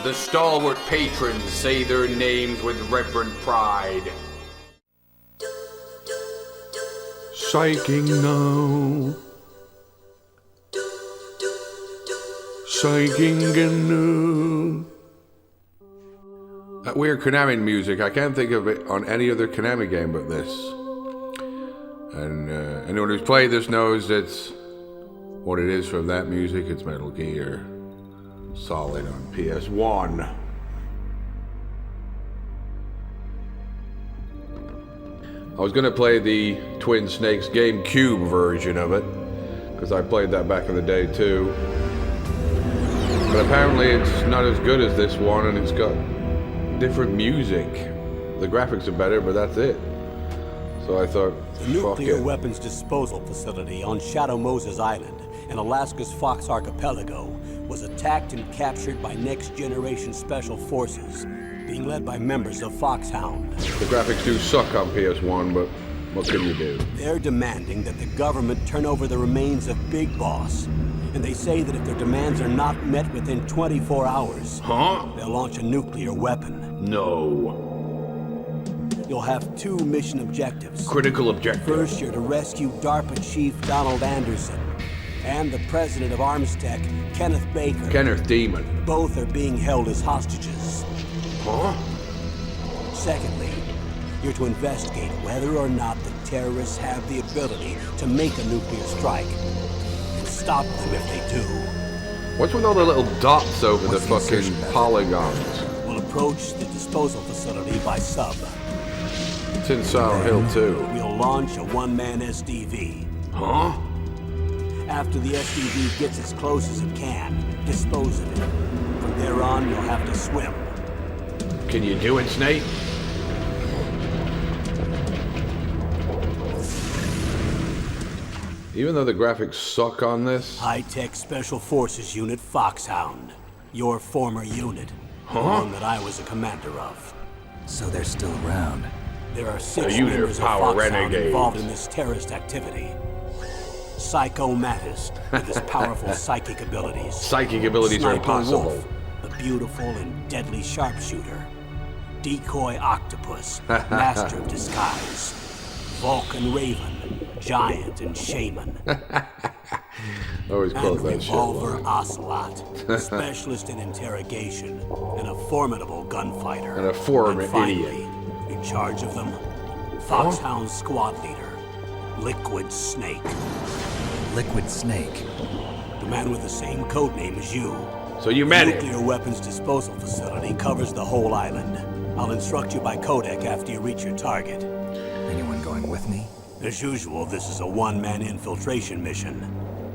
The stalwart patrons say their names with reverent pride. Psyching now. Psyching anew. That weird Konami music, I can't think of it on any other Konami game but this. And anyone who's played this knows it's what it is from that music. It's Metal Gear Solid on PS1. I was going to play the Twin Snakes GameCube version of it, because I played that back in the day too. But apparently it's not as good as this one, and it's got different music. The graphics are better, but that's it. So I thought, the nuclear weapons disposal facility on Shadow Moses Island in Alaska's Fox Archipelago was attacked and captured by next-generation special forces, being led by members of Foxhound. The graphics do suck on PS1, but what can you do? They're demanding that the government turn over the remains of Big Boss. And they say that if their demands are not met within 24 hours, they'll launch a nuclear weapon. No. You'll have two mission objectives. Critical objective. First, you're to rescue DARPA Chief Donald Anderson and the president of Armstech, Kenneth Baker. Kenneth Demon. Both are being held as hostages. Secondly, you're to investigate whether or not the terrorists have the ability to make a nuclear strike. And stop them if they do. What's with all the little dots over the fucking polygons? We'll approach the disposal facility by sub. It's in Silent Hill too. We'll launch a one-man SDV. After the SDV gets as close as it can, dispose of it. From there on, you'll have to swim. Can you do it, Snake? Even though the graphics suck on this... High-tech Special Forces Unit Foxhound. Your former unit. The one that I was a commander of. So they're still around. There are 6 members of Foxhound involved in this terrorist activity. Psycho Mattis, with his powerful psychic abilities. Psychic abilities Sniper are impossible. Wolf, the beautiful and deadly sharpshooter. Decoy Octopus, master of disguise. Vulcan Raven, giant and shaman. Always close that shit. Revolver Ocelot, specialist in interrogation, and a formidable gunfighter. And a former finally, idiot. In charge of them, Foxhound squad leader, Liquid Snake. Liquid Snake? The man with the same code name as you. So you met him. The nuclear weapons disposal facility covers the whole island. I'll instruct you by codec after you reach your target. Anyone going with me? As usual, this is a one-man infiltration mission.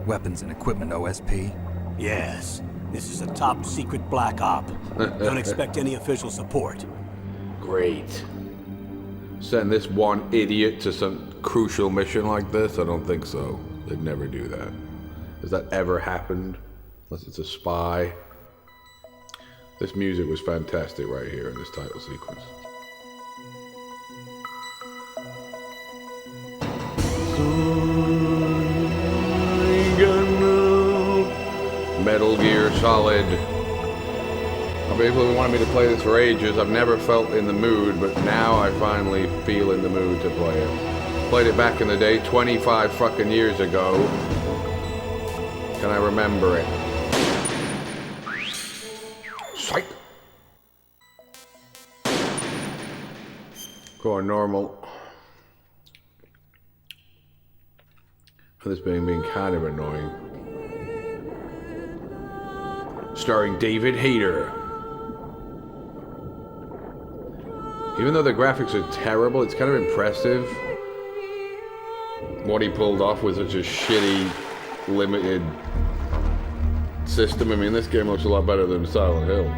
Weapons and equipment OSP? Yes. This is a top-secret black op. Don't expect any official support. Great. Send this one idiot to some crucial mission like this? I don't think so. They'd never do that. Has that ever happened? Unless it's a spy. This music was fantastic right here in this title sequence. Metal Gear Solid. People wanted me to play this for ages. I've never felt in the mood, but now I finally feel in the mood to play it. Played it back in the day, 25 fucking years ago. Can I remember it? Psych! Go on normal. This being kind of annoying. Starring David Hayter. Even though the graphics are terrible, it's kind of impressive what he pulled off with such a shitty, limited system. I mean, this game looks a lot better than Silent Hill.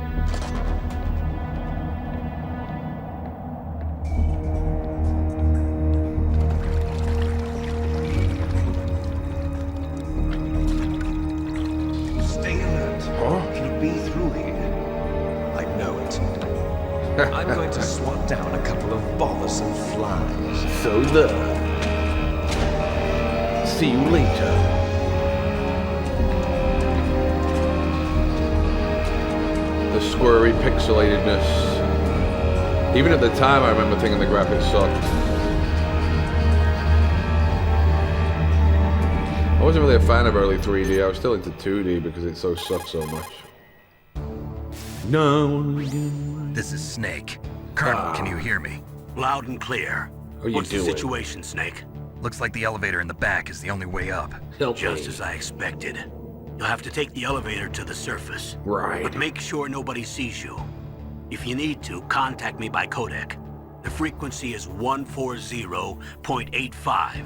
Stay alert. Can you be through here? I know it. I'm going to swat down a couple of bothersome flies. So there. See you later. The squirry pixelatedness. Even at the time, I remember thinking the graphics sucked. I wasn't really a fan of early 3D. I was still into 2D because it sucked so much. No. This is Snake. Colonel, can you hear me? Loud and clear. What's the situation, Snake? Looks like the elevator in the back is the only way up. Just as I expected. You'll have to take the elevator to the surface. Right. But make sure nobody sees you. If you need to, contact me by codec. The frequency is 140.85.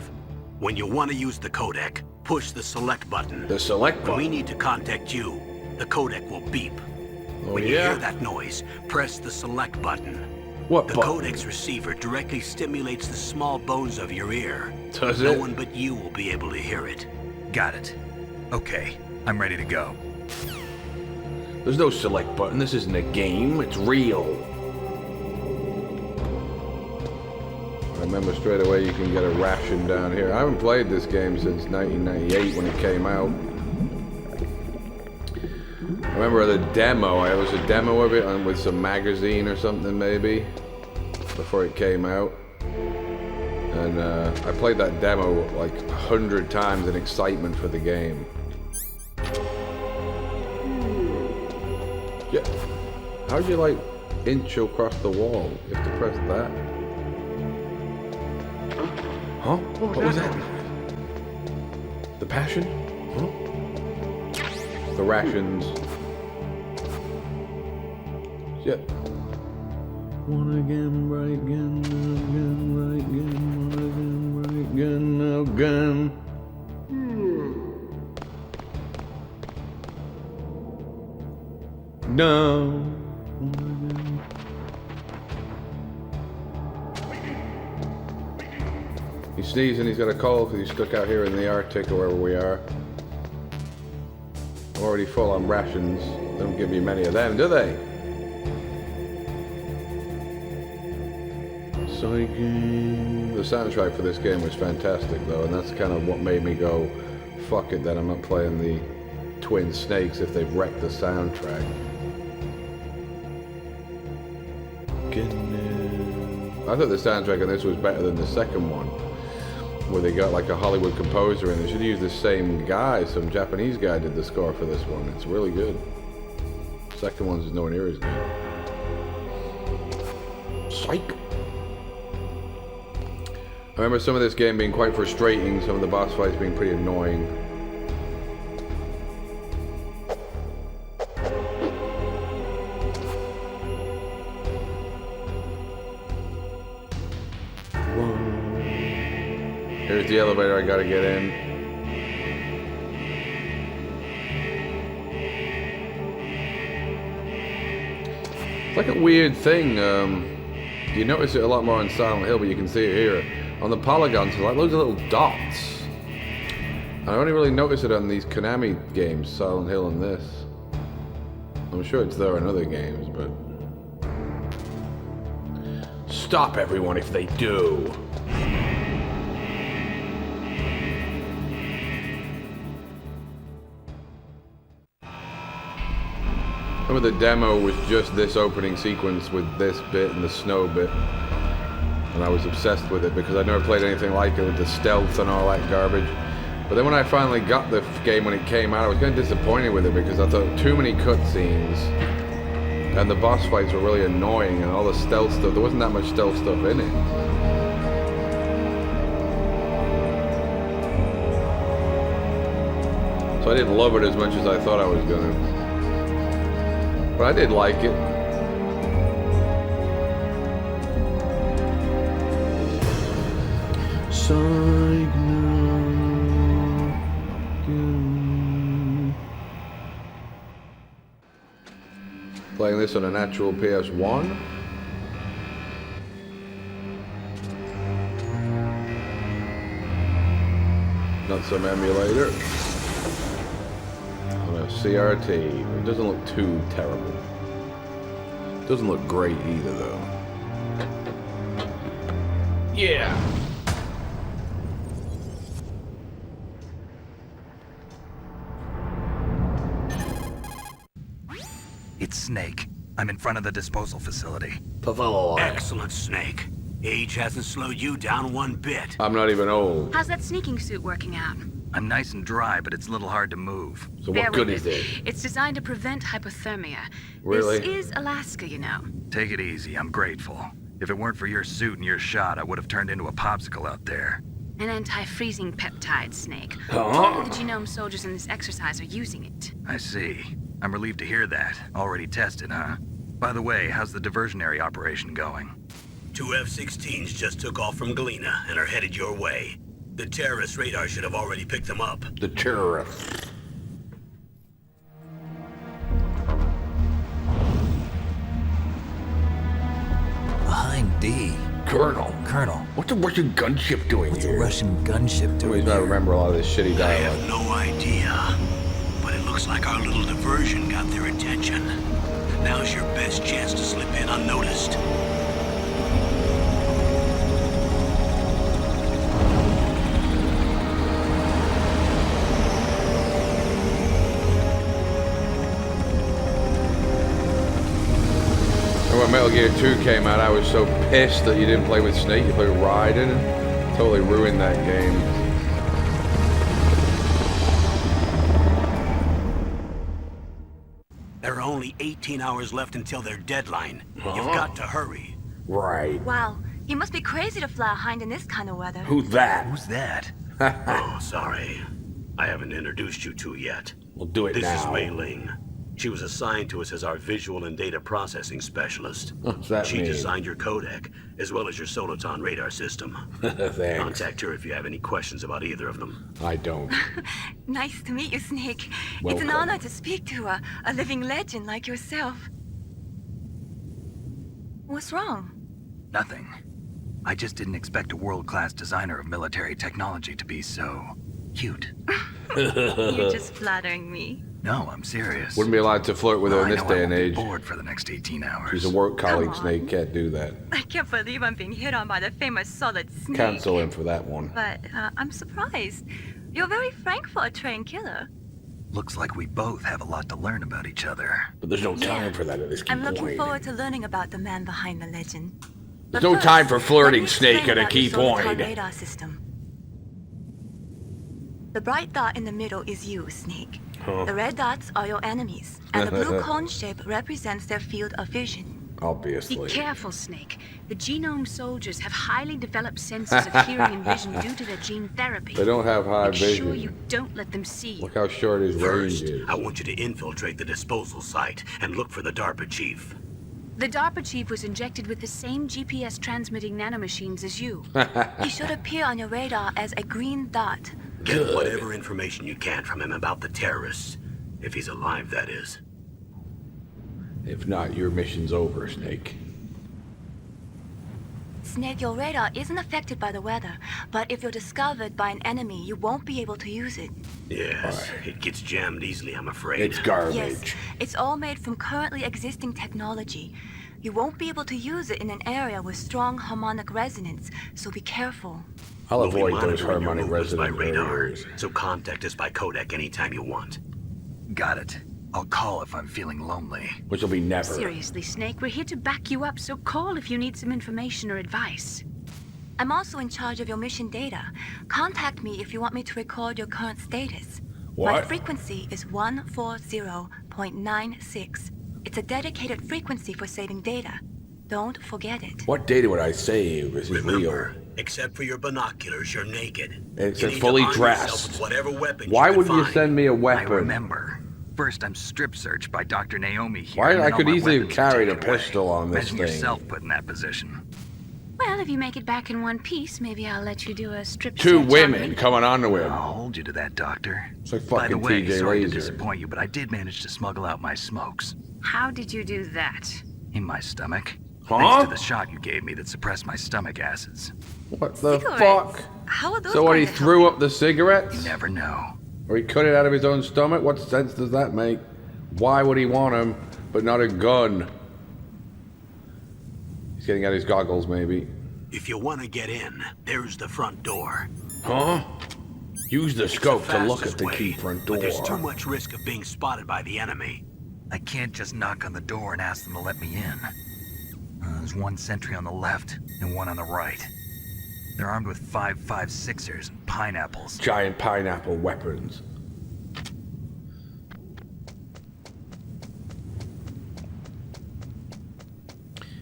When you want to use the codec, push the select button. The select When we button? need to contact you, the codec will beep. Oh, When you yeah? hear that noise, press the select button. What The button? codec's receiver directly stimulates the small bones of your ear. Does No it? one but you will be able to hear it. Got it. Okay, I'm ready to go. There's no select button. This isn't a game. It's real. I remember straight away you can get a ration down here. I haven't played this game since 1998 when it came out. I remember the demo. It was a demo of it with some magazine or something maybe before it came out. And I played that demo like 100 times in excitement for the game. Yeah. How'd you like inch across the wall? You have to press that. Huh? What was that? The passion? Huh? The rations. Yep. One again, right again, right again, right again, again. No. He's sneezing, he's got a cold because he's stuck out here in the Arctic or wherever we are. I'm already full on rations. They don't give me many of them, do they? The soundtrack for this game was fantastic though, and that's kind of what made me go, fuck it, then I'm not playing the Twin Snakes if they've wrecked the soundtrack. I thought the soundtrack on this was better than the second one, where they got like a Hollywood composer and they should use the same guy. Some Japanese guy did the score for this one. It's really good. Second one's nowhere near as good. Psych! I remember some of this game being quite frustrating, some of the boss fights being pretty annoying. Here's the elevator I gotta get in. It's like a weird thing. You notice it a lot more on Silent Hill, but you can see it here. On the polygons, there's like loads of little dots. I only really notice it on these Konami games, Silent Hill and this. I'm sure it's there in other games, but... Stop everyone if they do! Remember the demo was just this opening sequence with this bit and the snow bit. And I was obsessed with it because I'd never played anything like it with the stealth and all that garbage. But then when I finally got the game when it came out, I was kind of disappointed with it because I thought too many cutscenes. And the boss fights were really annoying and all the stealth stuff, there wasn't that much stealth stuff in it. So I didn't love it as much as I thought I was gonna. But I did like it. Playing this on an actual PS1. Not some emulator. On a CRT. It doesn't look too terrible. It doesn't look great either though. Yeah. It's Snake. I'm in front of the disposal facility. Excellent, Snake. Age hasn't slowed you down one bit. I'm not even old. How's that sneaking suit working out? I'm nice and dry, but it's a little hard to move. So Bear what good with is it? It's designed to prevent hypothermia. Really? This is Alaska, you know. Take it easy, I'm grateful. If it weren't for your suit and your shot, I would have turned into a popsicle out there. An anti-freezing peptide, Snake. Huh? All of the genome soldiers in this exercise are using it. I see. I'm relieved to hear that. Already tested, huh? By the way, how's the diversionary operation going? 2 F-16s just took off from Galena and are headed your way. The terrorist radar should have already picked them up. The terrorists. Behind D. Colonel. Colonel, What's a Russian gunship doing what's here? a Russian gunship doing Please not here? remember all this shitty I dialogue. have no idea. But it looks like our little diversion got their attention. Now's your best chance to slip in unnoticed. And when Metal Gear 2 came out, I was so pissed that you didn't play with Snake, you played with Raiden. Totally ruined that game. There are only 18 hours left until their deadline. You've got to hurry. Right. Wow, you must be crazy to fly a hind in this kind of weather. Who's that? Who's that? Oh, sorry. I haven't introduced you to yet. We'll do it This now. is Mei Ling. She was assigned to us as our visual and data processing specialist. What's that She mean? designed your codec, as well as your Soliton radar system. Thanks. Contact her if you have any questions about either of them. I don't. Nice to meet you, Snake. It's Welcome. an honor to speak to a living legend like yourself. What's wrong? Nothing. I just didn't expect a world-class designer of military technology to be so cute. You're just flattering me. No, I'm serious. Wouldn't be allowed to flirt with her in I this know day I and won't be age. bored for the next 18 hours. She's a work colleague, on. Snake. Can't do that. I can't believe I'm being hit on by the famous Solid Snake. Cancel him for that one. But I'm surprised. You're very frank for a trained killer. Looks like we both have a lot to learn about each other. But there's no time for that at this I'm looking point. forward to learning about the man behind the legend. There's But no first, time for flirting, let me Snake, explain at a about key your Soliton point. radar system. The bright dot in the middle is you, Snake. The red dots are your enemies, and the blue cone shape represents their field of vision. Be Obviously. careful, Snake. The genome soldiers have highly developed senses of hearing and vision due to their gene therapy. They don't have high Make sure vision. you don't let them see you. Look how short his range First, is. I want you to infiltrate the disposal site and look for the DARPA chief. The DARPA chief was injected with the same GPS transmitting nanomachines as you. He should appear on your radar as a green dot. Get whatever information you can from him about the terrorists. If he's alive, that is. If not, your mission's over, Snake. Snake, your radar isn't affected by the weather, but if you're discovered by an enemy, you won't be able to use it. Yes, it gets jammed easily, I'm afraid. It's garbage. Yes, it's all made from currently existing technology. You won't be able to use it in an area with strong harmonic resonance, so be careful. I'll We'll be avoid those monitoring your harmonic movements by resonant radar, areas. so contact us by codec anytime you want. Got it. I'll call if I'm feeling lonely. Which will be never. Seriously, Snake, we're here to back you up, so call if you need some information or advice. I'm also in charge of your mission data. Contact me if you want me to record your current status. My What? frequency is 140.96. It's a dedicated frequency for saving data. Don't forget it. What data would I save? This is Remember, real. except for your binoculars, you're naked. It's You a need fully to arm yourself dressed. with whatever weapon Why you would can you find. send me a I weapon? remember. First, I'm strip searched by Dr. Naomi here. Why? and then I all could my easily have weapons are carried a taken away. pistol on this Imagine thing. yourself put in that position. Well, if you make it back in one piece, maybe I'll let you do a strip Two search on women me. coming onto him. I'll hold you to that, Doctor. It's like By the fucking way, TJ sorry to Laser. disappoint you, but I did manage to smuggle out my smokes. How did you do that? In my stomach. Huh? Thanks to the shot you gave me that suppressed my stomach acids. What the Cigarettes. fuck? How are those So what, going he to help threw you? up the cigarettes? You never know. Or he cut it out of his own stomach? What sense does that make? Why would he want him, but not a gun? He's getting out his goggles, maybe. If you want to get in, there's the front door. Huh? Use the It's scope the to look at fastest the way, key front but there's too door. much risk of being spotted by the enemy. I can't just knock on the door and ask them to let me in. There's one sentry on the left and one on the right. They're armed with 5.56ers and pineapples. Giant pineapple weapons.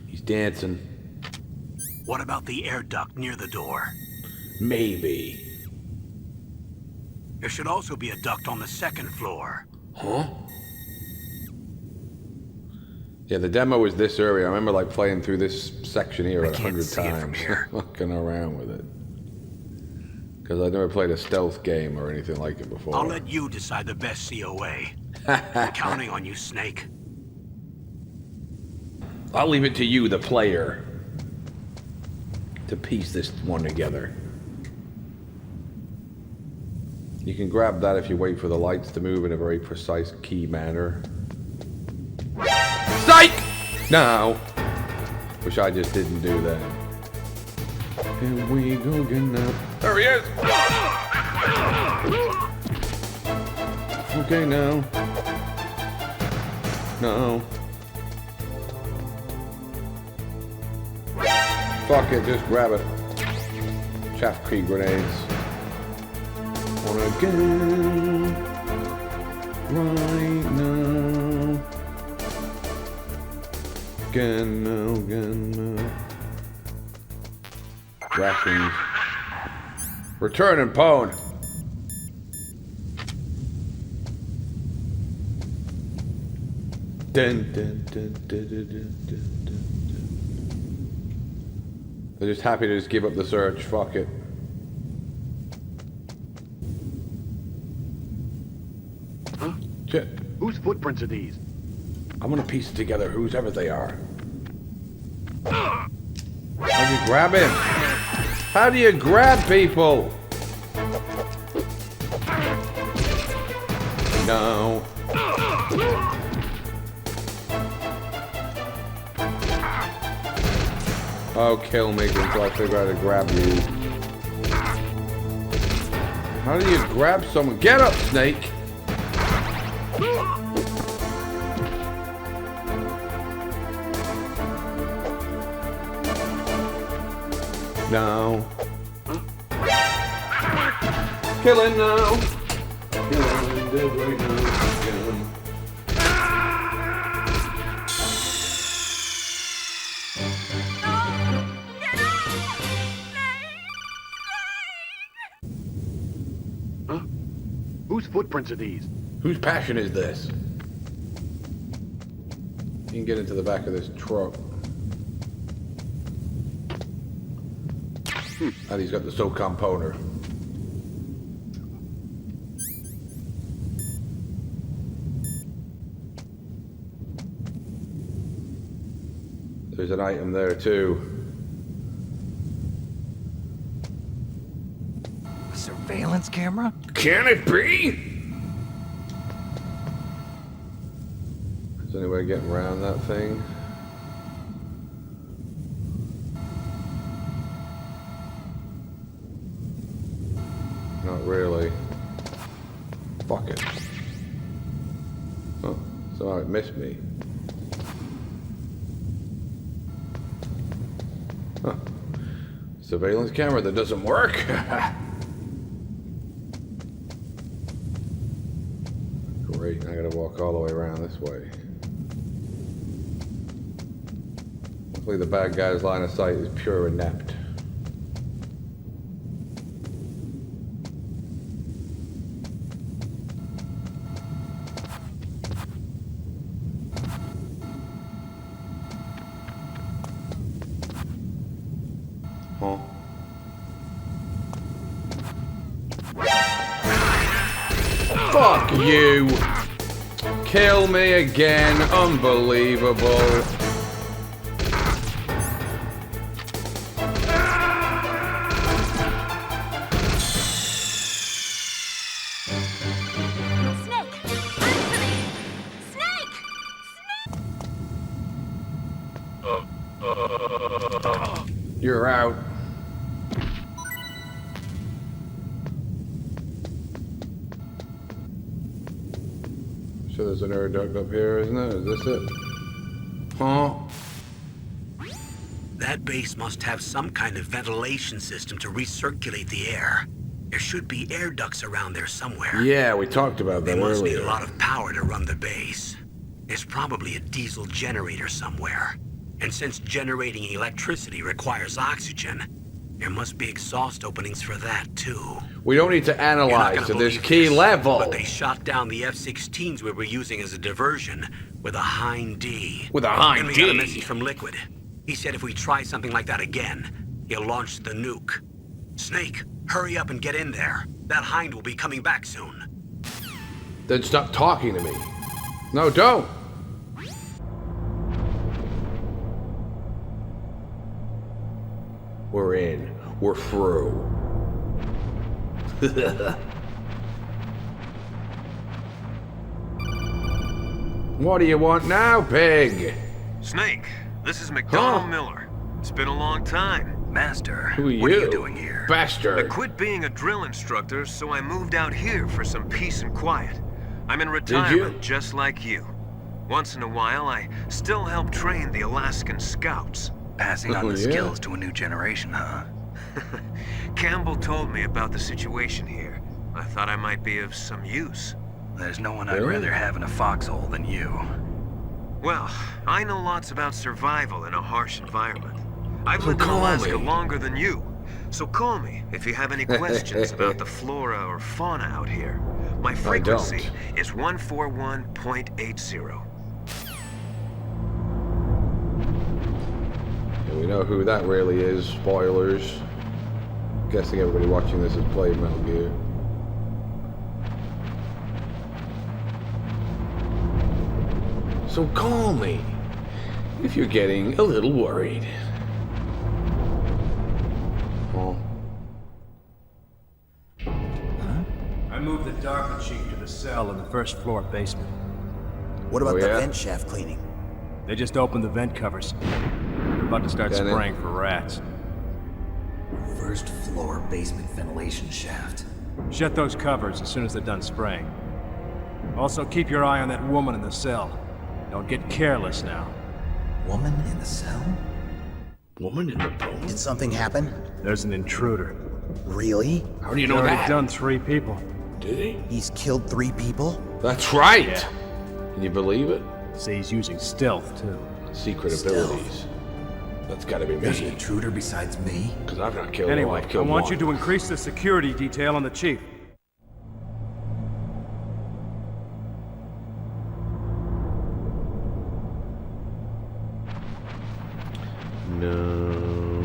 He's dancing. What about the air duct near the door? Maybe. There should also be a duct on the second floor. Huh? Yeah, the demo was this area. I remember like playing through this section here 100 see it from times. here. Fucking around with it. Because I never played a stealth game or anything like it before. I'll let you decide the best COA. I'm counting on you, Snake. I'll leave it to you, the player, to piece this one together. You can grab that if you wait for the lights to move in a very precise key manner. Psych! No! Which I just didn't do that. Here we go again now. There he is! Okay, now. No. Fuck it, just grab it. Chaff Creek grenades. Wanna again. Right now. Again now. Rations. Return and pwn. Dun, dun, dun, dun, dun, dun, dun, dun. They're just happy to just give up the search. Fuck it. Huh? Shit. Whose footprints are these? I'm gonna piece it together, whoever they are. How do you grab him? How do you grab people? No. Oh, kill me until I figure out how to grab you. How do you grab someone? Get up, Snake! No. Killing now. Killing dead right now. Killing. Huh? Whose footprints are these? Whose passion is this? You can get into the back of this truck. And he's got the SOCOM componer. There's an item there too. A surveillance camera? Can it be? Is there any way of getting around that thing? Not really. Fuck it. Oh, so it missed me. Huh. Surveillance camera that doesn't work. Great, I gotta walk all the way around this way. Hopefully the bad guy's line of sight is pure inept. Huh? Fuck you! Kill me again, unbelievable. You're out. So there's an air duct up here, isn't it? Is this it? Huh? That base must have some kind of ventilation system to recirculate the air. There should be air ducts around there somewhere. Yeah, we talked about that They must earlier. need a lot of power to run the base. There's probably a diesel generator somewhere. And since generating electricity requires oxygen, there must be exhaust openings for that too. We don't need to You're not analyze gonna to this believe key this, level. But they shot down the F-16s we were using as a diversion with a Hind D. With a Hind And we got a D? message from Liquid. He said if we try something like that again, he'll launch the nuke. Snake, hurry up and get in there. That Hind will be coming back soon. Then stop talking to me. No, don't. We're in. We're through. What do you want now, pig? Snake, this is McDonald Huh? Miller. It's been a long time. Master, Who are what you? are you doing here? I Bastard. quit being a drill instructor, so I moved out here for some peace and quiet. I'm in retirement, just like you. Once in a while, I still help train the Alaskan Scouts. Passing on Oh, the yeah. skills to a new generation, huh? Campbell told me about the situation here. I thought I might be of some use. There's no one I'd Really? rather have in a foxhole than you. Well, I know lots about survival in a harsh environment. I've So lived in call Alaska me. longer than you. So call me if you have any questions about the flora or fauna out here. My frequency is 141.80. And we know who that really is. Spoilers. Guessing everybody watching this has played Metal Gear. So call me if you're getting a little worried. Oh. I moved the DARPA chief to the cell in the first floor basement. What about Oh, the yeah? vent shaft cleaning? They just opened the vent covers. They're about to start Got it. spraying for rats. First floor basement ventilation shaft. Shut those covers as soon as they're done spraying. Also, keep your eye on that woman in the cell. Don't get careless now. Woman in the cell? Woman in the bone? Did something happen? There's an intruder. Really? How do you He's know already that? done 3 people. Did he? He's killed 3 people? That's right! Yeah. Can you believe it? Say he's using stealth, too. Secret Stealth. abilities. That's gotta be There's an me. intruder besides me? Because I've not killed Anyway, one, I've I killed want one. you to increase the security detail on the chief. No.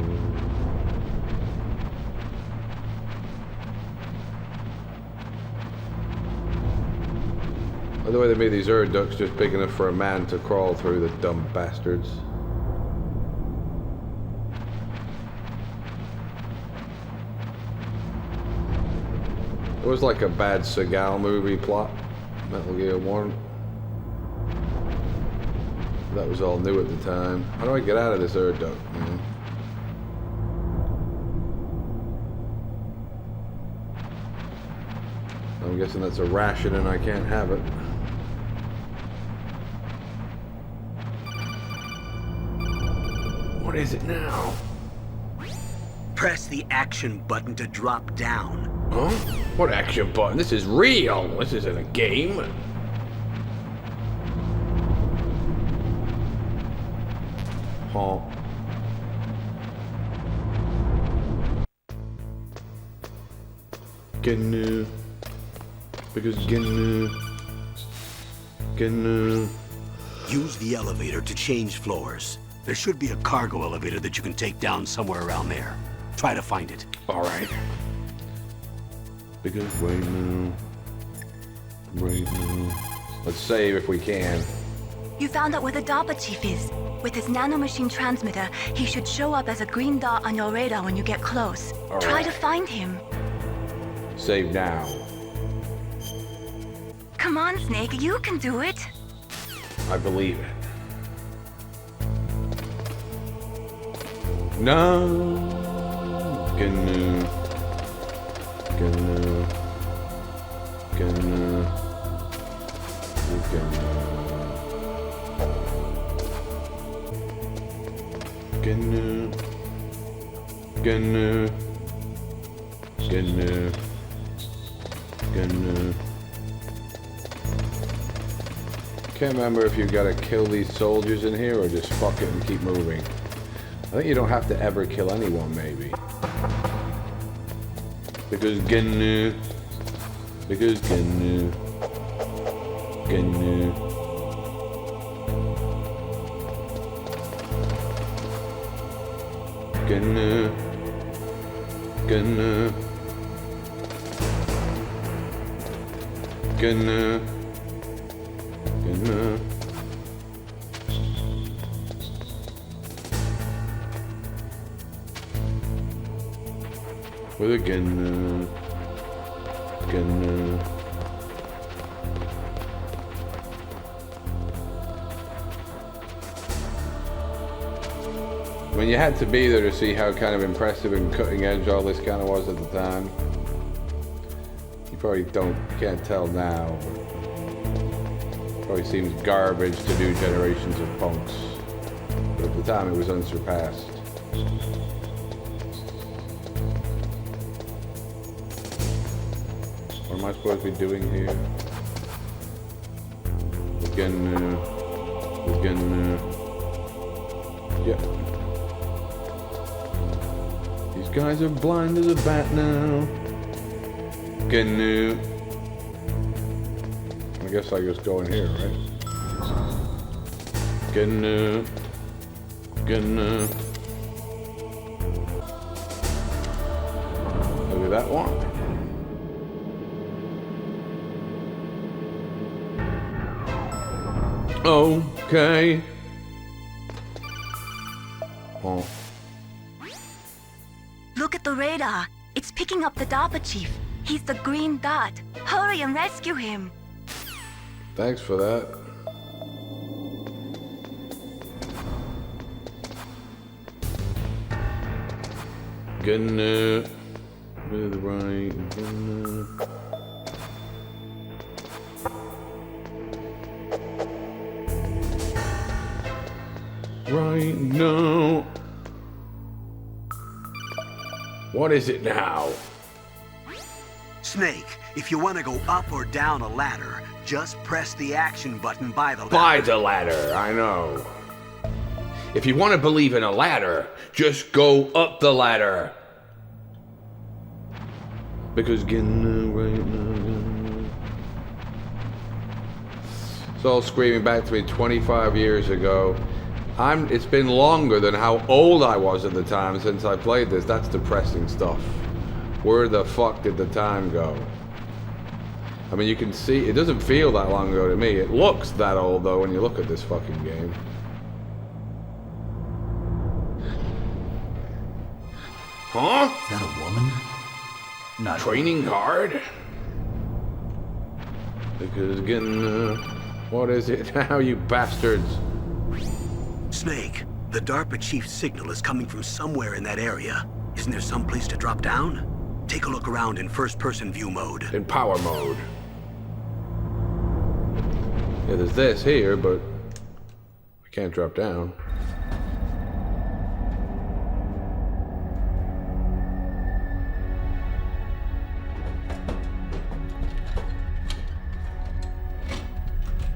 By the way, they made these air ducts just big enough for a man to crawl through, the dumb bastards. It was like a bad Seagal movie plot, Metal Gear 1. That was all new at the time. How do I get out of this air duct, man? I'm guessing that's a ration and I can't have it. What is it now? Press the action button to drop down. Huh? What action button? This is real! This isn't a game! Huh. Gnu. Because Gnu. Use the elevator to change floors. There should be a cargo elevator that you can take down somewhere around there. Try to find it. Alright. Because right now. Right now. Let's save if we can. You found out where the DARPA chief is. With his nanomachine transmitter, he should show up as a green dot on your radar when you get close. All Try right. to find him. Save now. Come on, Snake, you can do it. I believe it. No. Gnu. Gnu. Gnu. Gnu. Gnu. Gnu. Gnu. Gnu. Can't remember if you gotta kill these soldiers in here or just fuck it and keep moving. I think you don't have to ever kill anyone, maybe. Because Gnu. Because Gnu. Gnu. Gnu. Gnu. Gnu. Gnu. With a Gnu. Gnu. I mean, you had to be there to see how kind of impressive and cutting edge all this kind of was at the time. You probably can't tell now, but probably seems garbage to new generations of punks. But at the time it was unsurpassed. What am I supposed to be doing here? Yep. These guys are blind as a bat now. Gnu. I guess I just go in here, right? Gnu. Gnu. Look at that one. Okay. Oh. Look at the radar. It's picking up the DARPA chief. He's the green dot. Hurry and rescue him. Thanks for that. Gnu. With right. Gnu. Right now. What is it now? Snake, if you want to go up or down a ladder, just press the action button by the ladder. By the ladder, I know. If you want to believe in a ladder, just go up the ladder. Because Gnu right now. It's all screaming back to me 25 years ago. It's been longer than how old I was at the time since I played this. That's depressing stuff. Where the fuck did the time go? I mean, you can see, it doesn't feel that long ago to me. It looks that old, though, when you look at this fucking game. Huh? Is that a woman? Not training hard? Because again, what is it now, you bastards? Snake, the DARPA chief's signal is coming from somewhere in that area. Isn't there some place to drop down? Take a look around in first-person view mode. In power mode. Yeah, there's this here, but I can't drop down.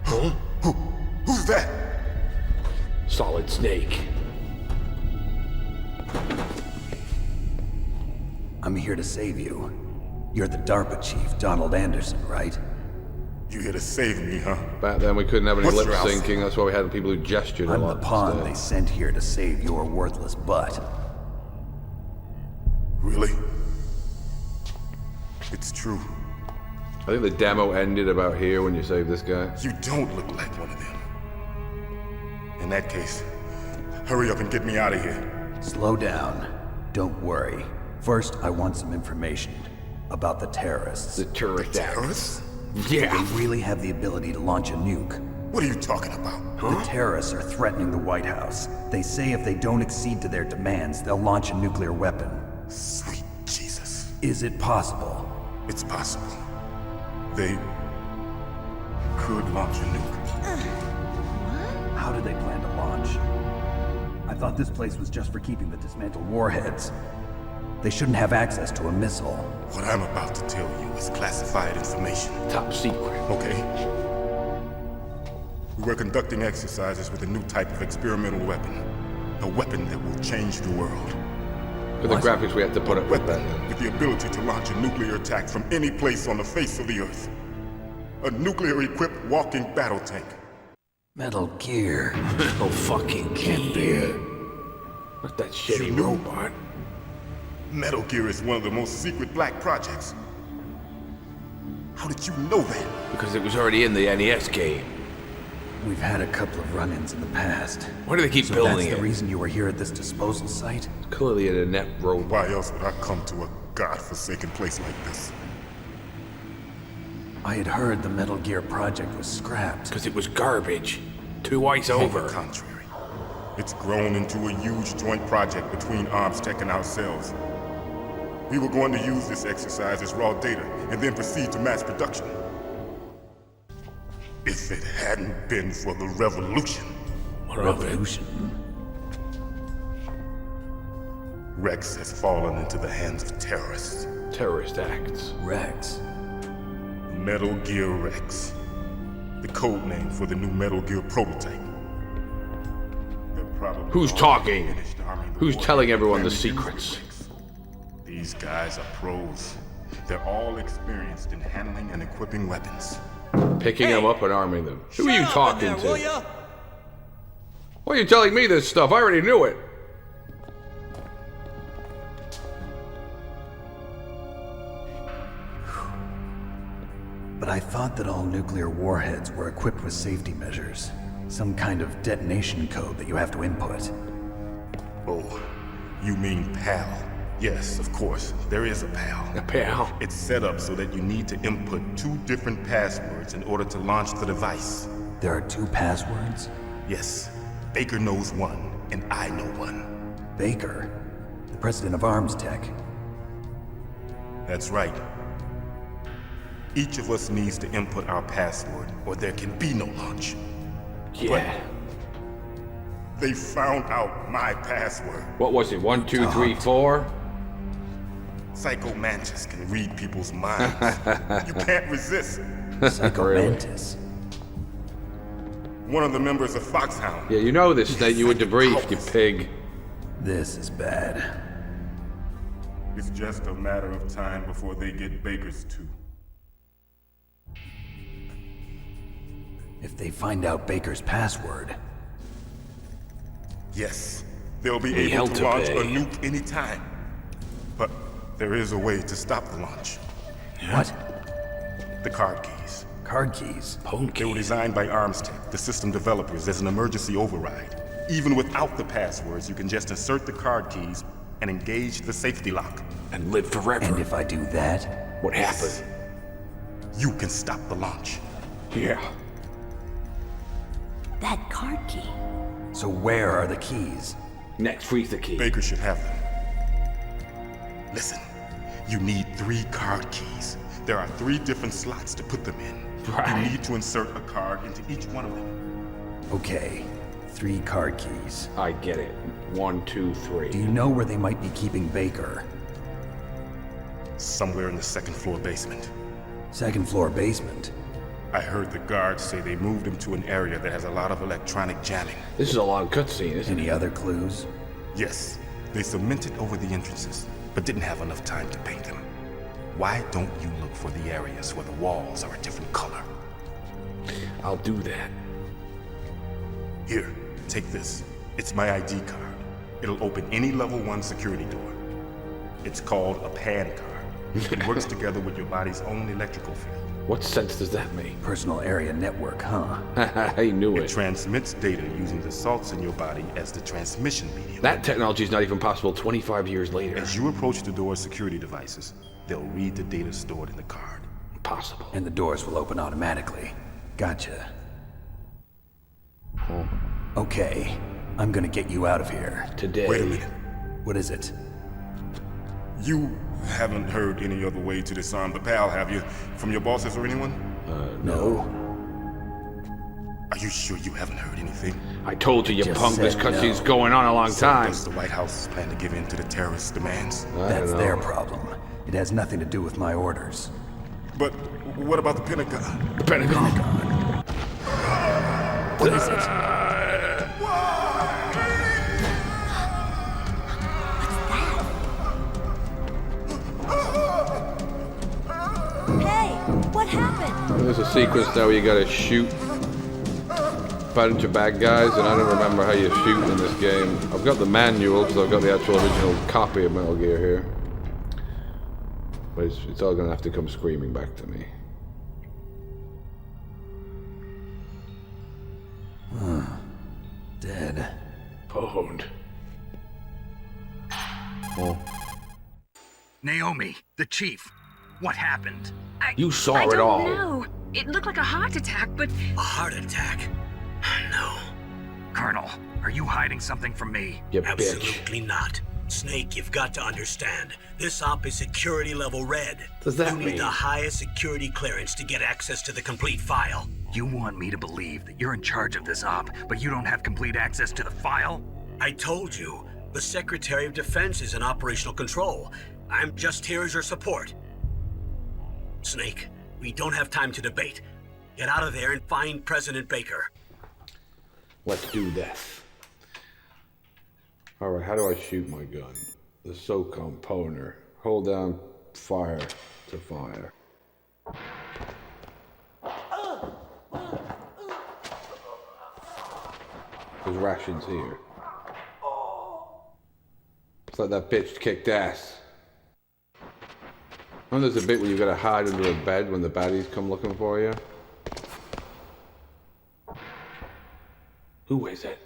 Huh? Who's that? Solid Snake. I'm here to save you. You're the DARPA chief, Donald Anderson, right? You here to save me, huh? Back then we couldn't have any What's lip your outfit? syncing, that's why we had people who gestured a I'm lot. the pawn instead. they sent here to save your worthless butt. Really? It's true. I think the demo ended about here when you saved this guy. You don't look like one of them. In that case, hurry up and get me out of here. Slow down. Don't worry. First, I want some information about the terrorists. The tourist Terrorists? Yeah. They really have the ability to launch a nuke. What are you talking about? The terrorists are threatening the White House. They say if they don't accede to their demands, they'll launch a nuclear weapon. Sweet Jesus. Is it possible? It's possible. They could launch a nuke. How do they plan to launch? I thought this place was just for keeping the dismantled warheads. They shouldn't have access to a missile. What I'm about to tell you is classified information. Top secret. Okay? We were conducting exercises with a new type of experimental weapon. A weapon that will change the world. For the graphics we have to put up with Weapon that. with the ability to launch a nuclear attack from any place on the face of the Earth. A nuclear-equipped walking battle tank. Metal Gear. Oh, fucking can't be it. Not that shitty You knew? robot. Metal Gear is one of the most secret black projects. How did you know that? Because it was already in the NES game. We've had a couple of run-ins in the past. Why do they keep So building that's it? the reason you were here at this disposal site? Clearly an inept robot. Why else would I come to a godforsaken place like this? I had heard the Metal Gear project was scrapped. Because it was garbage. Twice On the over. contrary, it's grown into a huge joint project between ArmsTech and ourselves. We were going to use this exercise as raw data and then proceed to mass production. If it hadn't been for the revolution, Revolution? Rex has fallen into the hands of terrorists. Terrorist acts. Rex. Metal Gear Rex. The code name for the new Metal Gear prototype. They're probably Who's already talking? finished arming the Who's war telling that everyone the plan to use secrets? with Rex. These guys are pros. They're all experienced in handling and equipping weapons. Picking them up and arming them. Who are you talking to? Why are you telling me this stuff? I already knew it. But I thought that all nuclear warheads were equipped with safety measures. Some kind of detonation code that you have to input. Oh, you mean PAL? Yes, of course. There is a PAL. A pal. It's set up so that you need to input 2 different passwords in order to launch the device. There are 2 passwords? Yes, Baker knows one, and I know one. Baker, the president of ArmsTech. That's right. Each of us needs to input our password, or there can be no launch. Yeah. They found out my password. What was it? 1, 2, 3, 4? Psycho Mantis can read people's minds. You can't resist. Psycho Really? Mantis. One of the members of Foxhound. Yeah, you know this, that you were debriefed, you pig. This is bad. It's just a matter of time before they get Baker's too. If they find out Baker's password, Yes, they'll be He able held to to launch pay. a nuke anytime. But there is a way to stop the launch. what? The card keys. Card keys. They were designed by ArmsTech, the system developers, as an emergency override. Even without the passwords, you can just insert the card keys and engage the safety lock. And live forever. And if I do that, What happened? Yes. You can stop the launch. Yeah. That card key. so where are the keys? Next, freeze the key. Baker should have them. Listen, you need 3 card keys. There are 3 different slots to put them in. Right. You need to insert a card into each one of them. Okay, 3 card keys. I get it. 1, 2, 3. Do you know where they might be keeping Baker? Somewhere in the 2nd floor basement. 2nd floor basement. I heard the guards say they moved him to an area that has a lot of electronic jamming. This is a long cutscene, isn't Any it? other clues? Yes, they cemented over the entrances, but didn't have enough time to paint them. Why don't you look for the areas where the walls are a different color? I'll do that. Here, take this. It's my ID card. It'll open any level 1 security door. It's called a PAN card. It works together with your body's own electrical field. What sense does that make? Personal area network, huh? I knew It it. transmits data using the salts in your body as the transmission medium. That technology is not even possible 25 years later. As you approach the door's security devices, they'll read the data stored in the card. Impossible. And the doors will open automatically. Gotcha. Okay, I'm gonna get you out of here. Today. Wait a minute. What is it? You haven't heard any other way to disarm the PAL, have you? From your bosses or anyone? No. Are you sure you haven't heard anything? I told you, you Just punk. This said cutscene's no. going on a long So time. does the White House plan to give in to the terrorists' demands? That's their problem. It has nothing to do with my orders. But what about the Pentagon? The Pentagon. What is it? Hey, what happened? There's a sequence now where you gotta shoot a bunch of bad guys, and I don't remember how you shoot in this game. I've got the manual because I've got the actual original copy of Metal Gear here. But it's all gonna have to come screaming back to me. Dead. Pwned. Oh. Naomi, the chief. What happened? You saw I it don't all. know. It looked like a heart attack, but A heart attack? No, Colonel, are you hiding something from me? You bitch. absolutely not. Snake, you've got to understand. This op is security level red. Does that You need mean? the highest security clearance to get access to the complete file. You want me to believe that you're in charge of this op, but you don't have complete access to the file? I told you, the Secretary of Defense is in operational control. I'm just here as your support. Snake, we don't have time to debate. Get out of there and find President Baker. Let's do this. Alright, how do I shoot my gun? The SOCOM poner. Hold down fire to fire. There's rations here. It's like that bitch kicked ass. And there's a bit where you gotta hide under a bed when the baddies come looking for you. Who is it?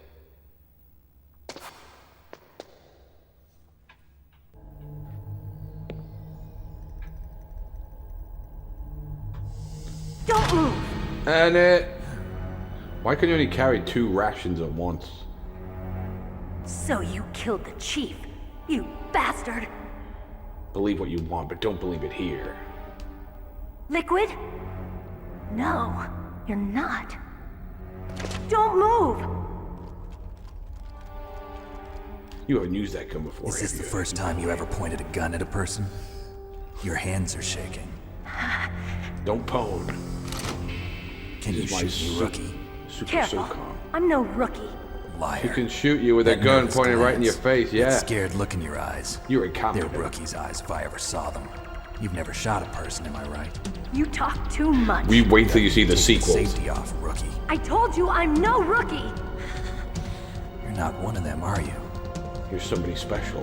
don't move. And it. Why can you only carry 2 rations at once? So you killed the chief, you bastard. Believe what you want, but don't believe it here. Liquid? No, you're not. Don't move. You haven't used that gun before, Is this have the you? first time you ever pointed a gun at a person? Your hands are shaking. Don't pwn. Can you This is my shoot me, rookie? Super Careful. SOCOM. I'm no rookie. Liar. He can shoot you with a That gun nervous pointed right in your glance, face, that yeah. scared look in your eyes. You're They're incompetent. rookie's eyes if I ever saw them. You've never shot a person, am I right? You talk too much. We wait till you see the Take sequels. safety off, rookie. I told you I'm no rookie. You're not one of them, are you? You're somebody special.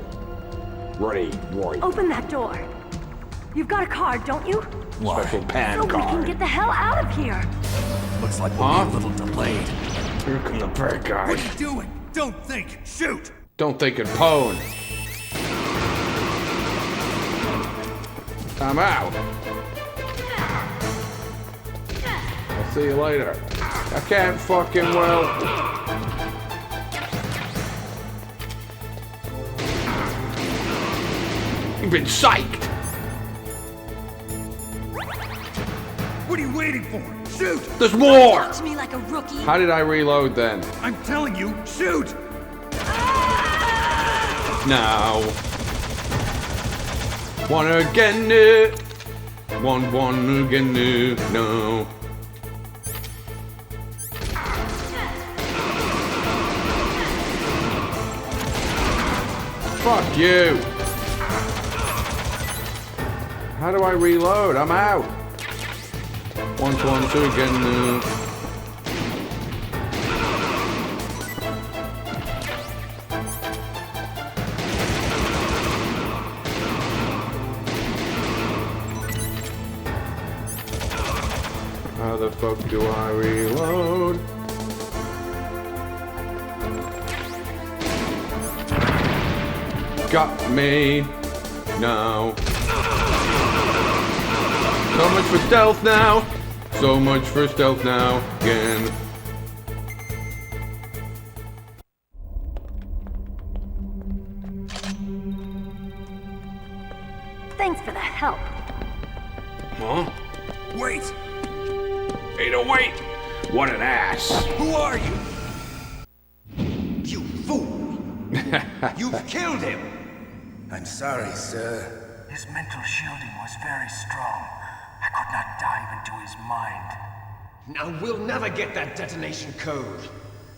Ready, Roy. Open that door. You've got a card, don't you? Why? Special pan So we can card. get the hell out of here. Looks like we'll Huh? be a little delayed. Here come the bad guys. What are you doing? Don't think. Shoot! Don't think and pwn. I'm out. I'll see you later. I can't fucking well. You've been psyched. What are you waiting for? Shoot! There's more. Talk to me like a rookie. How did I reload then? I'm telling you, shoot! Now. Wanna get it? Wanna get it? No. Fuck you. How do I reload? I'm out. One, two, again. How the fuck do I reload? Got me. No. So much for stealth now. So much for stealth now. Again. Thanks for the help. Huh? Wait! Ada, wait! What an ass. Who are you? You fool! You've killed him! I'm sorry, sir. His mental shielding was very strong. I could not dive into his mind. Now we'll never get that detonation code.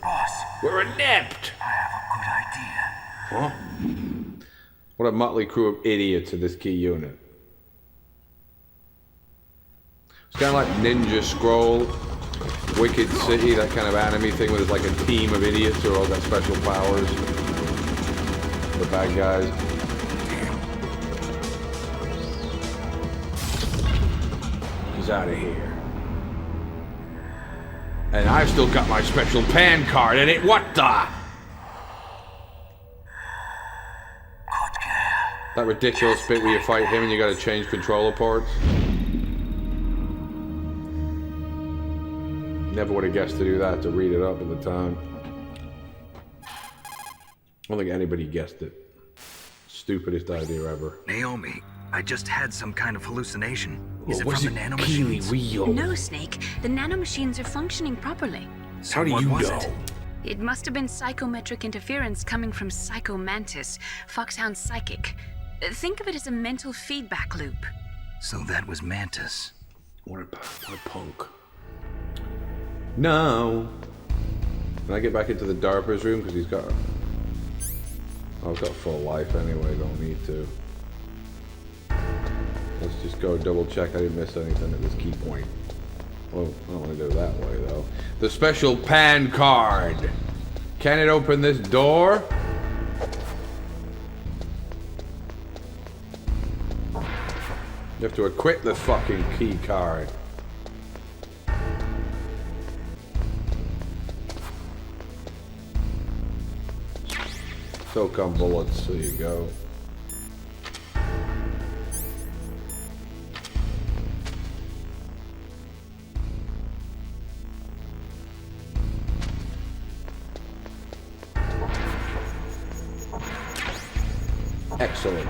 Boss. We're inept. I have a good idea. Huh? What a motley crew of idiots in this key unit. It's kind of like Ninja Scroll, Wicked City, that kind of anime thing where there's like a team of idiots who all got special powers. The bad guys. He's out of here. And I've still got my special pan card in it. What the? That ridiculous bit where you fight him and you gotta change controller ports. Never would have guessed to do that, to read it up at the time. I don't think anybody guessed it. Stupidest idea ever. Naomi, I just had some kind of hallucination. Is it from the nanomachines? No, Snake. The nanomachines are functioning properly. So how do you know? It must have been psychometric interference coming from Psycho Mantis, Foxhound's psychic. Think of it as a mental feedback loop. So that was Mantis. What a punk. No. Can I get back into the DARPA's room? Because he's got... Oh, I've got full life anyway, don't need to. Let's just go double check I didn't miss anything at this key point. Well, I don't want to go that way though. The special pan card. Can it open this door? You have to equip the fucking key card. So come bullets, there you go. Excellent.